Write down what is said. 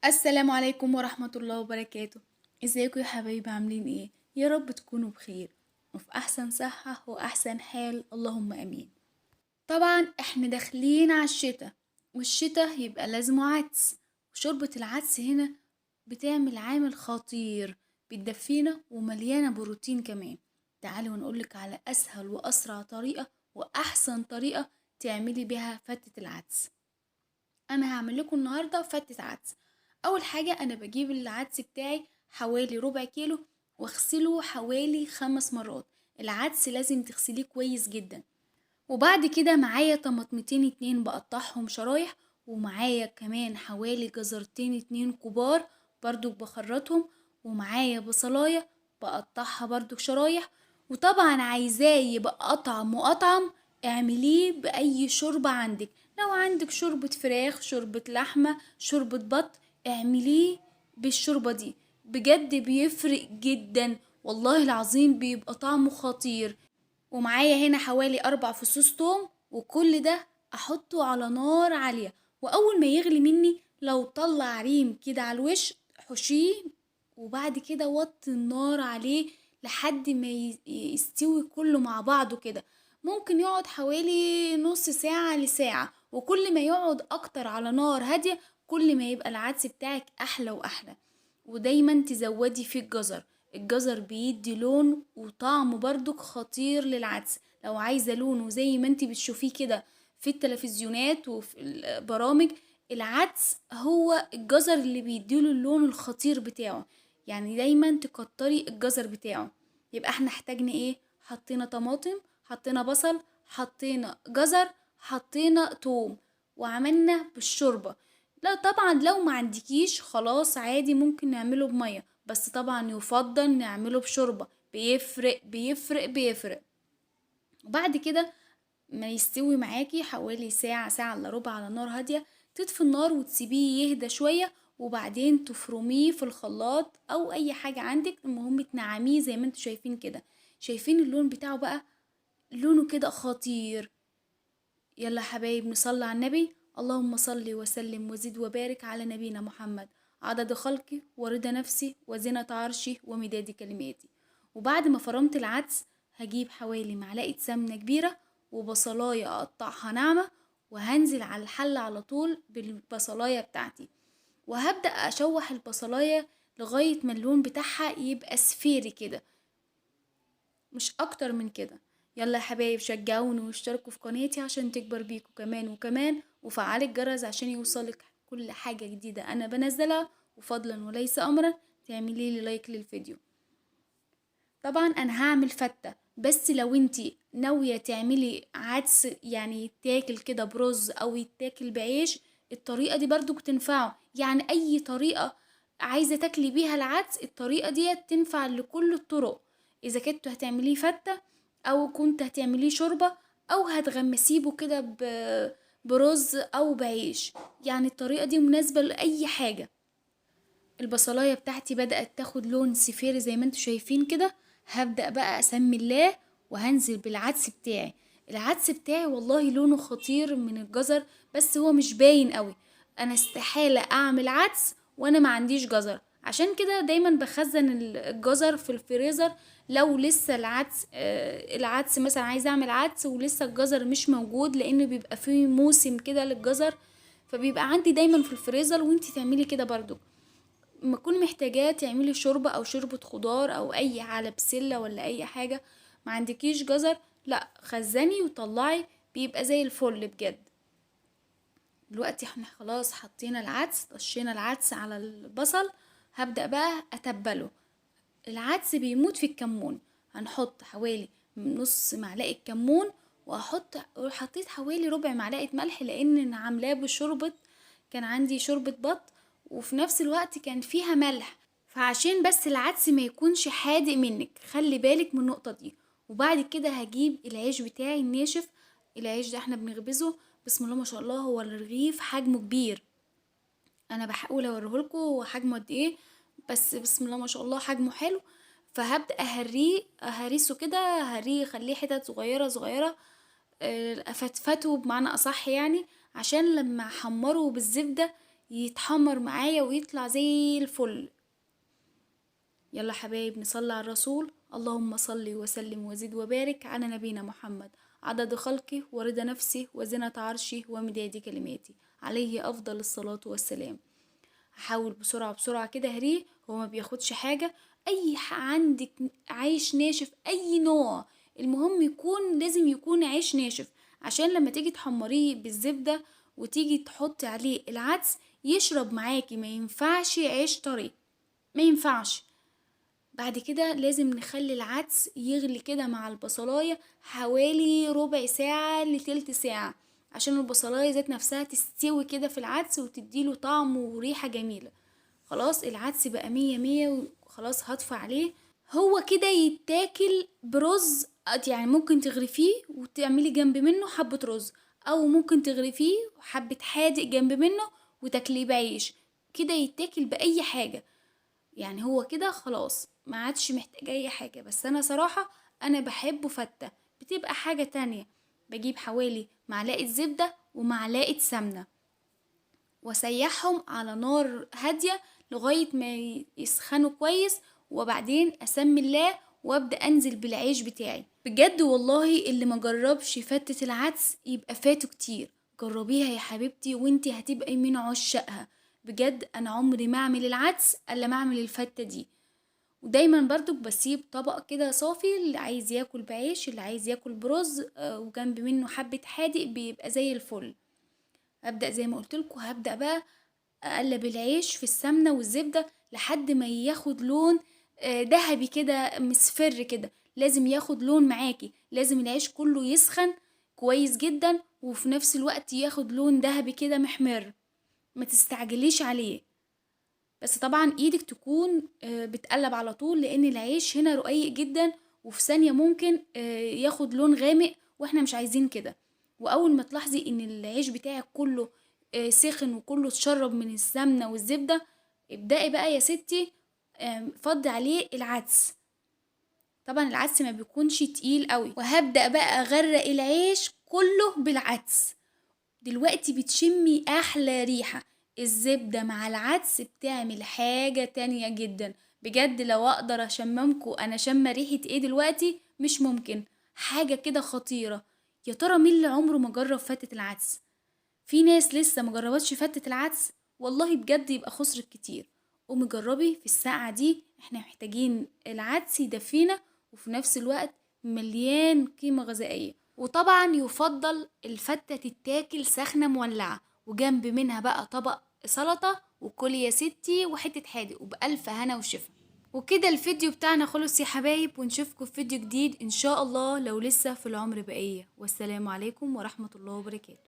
السلام عليكم ورحمة الله وبركاته. ازيكم يا حبايبي، عاملين ايه؟ يا رب تكونوا بخير وفي احسن صحة واحسن حال، اللهم امين. طبعا احنا داخلين على الشتاء، والشتاء يبقى لازمه عدس. وشوربة العدس هنا بتعمل عامل خطير، بتدفينا ومليانة بروتين كمان. تعالي ونقولك على اسهل واسرع طريقة واحسن طريقة تعملي بيها فتة العدس. انا هعمل لكم النهارده فتة عدس. اول حاجة انا بجيب العدس بتاعي حوالي ربع كيلو، واغسله حوالي 5 مرات. العدس لازم تغسليه كويس جدا. وبعد كده معايا طماطمتين اتنين بقطعهم شرايح، ومعايا كمان حوالي جزرتين اتنين كبار برضو بخرطهم، ومعايا بصلاية بقطعها برضو شرايح. وطبعا عايزاه يبقى أطعم وأطعم، اعمليه بأي شوربة عندك. لو عندك شوربة فراخ، شوربة لحمة، شوربة بط، اعمليه بالشوربة دي. بجد بيفرق جدا، والله العظيم بيبقى طعمه خطير. ومعايا هنا حوالي 4 فصوص توم، وكل ده احطه على نار عالية. واول ما يغلي مني لو طلع ريم كده على الوش حشيه، وبعد كده وطي النار عليه لحد ما يستوي كله مع بعضه كده. ممكن يقعد حوالي نص ساعة لساعة، وكل ما يقعد اكتر على نار هادية كل ما يبقى العدس بتاعك احلى واحلى. ودايما تزودي فيه الجزر. الجزر بيدي لون وطعم برضك خطير للعدس. لو عايزة لونه زي ما انتي بتشوفيه كده في التلفزيونات وفي البرامج، العدس هو الجزر اللي بيديله اللون الخطير بتاعه. يعني دايما تكتري الجزر بتاعه. يبقى احنا احتاجنا ايه؟ حطينا طماطم، حطينا بصل، حطينا جزر، حطينا توم، وعملنا بالشوربة. لا طبعا لو ما عندكيش خلاص عادي ممكن نعمله بمية، بس طبعا يفضل نعمله بشوربة. بيفرق بيفرق بيفرق. وبعد كده ما يستوي معاكي حوالي ساعة، ساعة الا ربع على نار هادية، تطفي النار وتسيبيه يهدى شوية، وبعدين تفرميه في الخلاط او اي حاجة عندك. المهم تنعميه زي ما انتوا شايفين كده. شايفين اللون بتاعه بقى؟ لونه كده خطير. يلا حبايب نصلي على النبي. اللهم صل وسلم وزد وبارك على نبينا محمد، عدد خلقي ورضا نفسي وزنة عرشي ومداد كلماتي. وبعد ما فرمت العدس هجيب حوالي معلقة سمنة كبيرة وبصلاية أقطعها ناعمة، وهنزل على الحل على طول بالبصلاية بتاعتي، وهبدأ أشوح البصلاية لغاية ما اللون بتاعها يبقى سفيري كده، مش اكتر من كده. يلا يا حبايب شجعوني واشتركوا في قناتي عشان تكبر بيكوا كمان وكمان، وفعلي الجرس عشان يوصلك كل حاجة جديدة انا بنزلها. وفضلا وليس امرا تعملي لي لايك للفيديو. طبعا انا هعمل فتة، بس لو انتي ناوية تعملي عدس يعني يتاكل كده برز او يتاكل بعيش، الطريقة دي برضو بتنفعه. يعني اي طريقة عايزة تاكلي بيها العدس الطريقة دي تنفع لكل الطرق. اذا كنت هتعمليه فتة، او كنت هتعمليه شوربة، او هتغمسيبه كده برز او بعيش، يعني الطريقة دي مناسبة لأي حاجة. البصلاية بتاعتي بدأت تاخد لون صفيري زي ما انتوا شايفين كده. هبدأ بقى اسمي الله وهنزل بالعدس بتاعي. العدس بتاعي والله لونه خطير من الجزر، بس هو مش باين قوي. انا استحالة اعمل عدس وانا ما عنديش جزر، عشان كده دايما بخزن الجزر في الفريزر. لو لسه العدس مثلا عايزه اعمل عدس ولسه الجزر مش موجود، لان بيبقى فيه موسم كده للجزر، فبيبقى عندي دايما في الفريزر. وانتي تعملي كده برضو. ما تكوني محتاجاه تعملي شوربة او شوربة خضار او اي على بسلة ولا اي حاجة، ما عندكيش جزر، لا خزني وطلعي، بيبقى زي الفل بجد. دلوقتي احنا خلاص حطينا العدس، طشينا العدس على البصل. هبدأ بقى اتبله. العدس بيموت في الكمون. هنحط حوالي نص معلقة كمون، وحطيت حوالي ربع معلقة ملح، لان انا عاملاه بشوربة، كان عندي شوربة بط وفي نفس الوقت كان فيها ملح، فعشان بس العدس ما يكونش حادق منك خلي بالك من النقطة دي. وبعد كده هجيب العيش بتاعي الناشف. العيش ده احنا بنخبزه، بسم الله ما شاء الله، هو الرغيف حجمه كبير. انا بحاول اوريهولكوا هو حجمه قد ايه، بس بسم الله ما شاء الله حجمه حلو. فهبدأ اهرسه كده، اهريه اخليه حتت صغيرة صغيرة، افتفته بمعنى اصح يعني، عشان لما احمره بالزبدة يتحمر معايا ويطلع زي الفل. يلا حبايب نصلي على الرسول. اللهم صل وسلم وزد وبارك على نبينا محمد عدد خلقه ورضا نفسه وزنة عرشه ومداد كلماته، عليه أفضل الصلاة والسلام. هحاول بسرعة بسرعة كده هريه، هو ما بياخدش حاجة. عندك عيش ناشف أي نوع، المهم لازم يكون عيش ناشف، عشان لما تيجي تحمريه بالزبدة وتيجي تحطي عليه العدس يشرب معاكي. ما ينفعش عيش طري، ما ينفعش. بعد كده لازم نخلي العدس يغلي كده مع البصلاية حوالي ربع ساعة لتلت ساعة، عشان البصلاية ذات نفسها تستوي كده في العدس وتديله طعم وريحة جميلة. خلاص العدس بقى مية مية وخلاص هطفى عليه. هو كده يتاكل برز، يعني ممكن تغرفيه وتعملي جنب منه حبة رز، او ممكن تغرفيه حبة حادق جنب منه وتاكليه بعيش. كده يتاكل بأي حاجة، يعني هو كده خلاص ما عادش محتاج اي حاجة. بس انا صراحة انا بحبه فتة، بتبقى حاجة تانية. بجيب حوالي معلقة زبدة ومعلقة سمنة واسيحهم على نار هادية لغاية ما يسخنوا كويس، وبعدين اسمي الله وابدأ انزل بالعيش بتاعي. بجد والله اللي ما جربش فتة العدس يبقى فاته كتير. جربيها يا حبيبتي وانتي هتبقي من عشاقها. بجد انا عمري ما اعمل العدس الا ما اعمل الفتة دي. ودايما برضو بسيب طبق كده صافي، اللي عايز ياكل بعيش اللي عايز ياكل برز، وجنب منه حبة حادق بيبقى زي الفل. هبدأ زي ما قلتلكوا، هبدأ بقى اقلب العيش في السمنة والزبدة لحد ما ياخد لون دهبي كده مصفر كده. لازم ياخد لون معاكي، لازم العيش كله يسخن كويس جدا وفي نفس الوقت ياخد لون دهبي كده محمر. ما تستعجليش عليه، بس طبعا ايدك تكون بتقلب على طول، لان العيش هنا رقيق جدا وفي ثانية ممكن ياخد لون غامق واحنا مش عايزين كده. واول ما تلاحظي ان العيش بتاعك كله سخن وكله اتشرب من السمنة والزبدة، ابدأي بقى يا ستي فضي عليه العدس. طبعا العدس ما بيكونش تقيل قوي، وهبدأ بقى اغرق العيش كله بالعدس. دلوقتي بتشمي احلى ريحة. الزبدة مع العدس بتعمل حاجة تانية جدا. بجد لو اقدر اشممكو انا شم ريحة ايه دلوقتي مش ممكن، حاجة كده خطيرة. يا ترى مين اللي عمره ما جرب فتة العدس؟ في ناس لسه ما جربتش فتة العدس، والله بجد يبقى خسرت كتير. قومي جربي في الساعة دي، احنا محتاجين العدس يدفينا وفي نفس الوقت مليان قيمة غذائية. وطبعا يفضل الفتة تتاكل سخنة مولعة وجنب منها بقى طبق سلطة، وكلي يا ستي وحتة حادق وبألف هنا وشفا. وكده الفيديو بتاعنا خلص يا حبايب، ونشوفكم في فيديو جديد ان شاء الله لو لسه في العمر بقية. والسلام عليكم ورحمة الله وبركاته.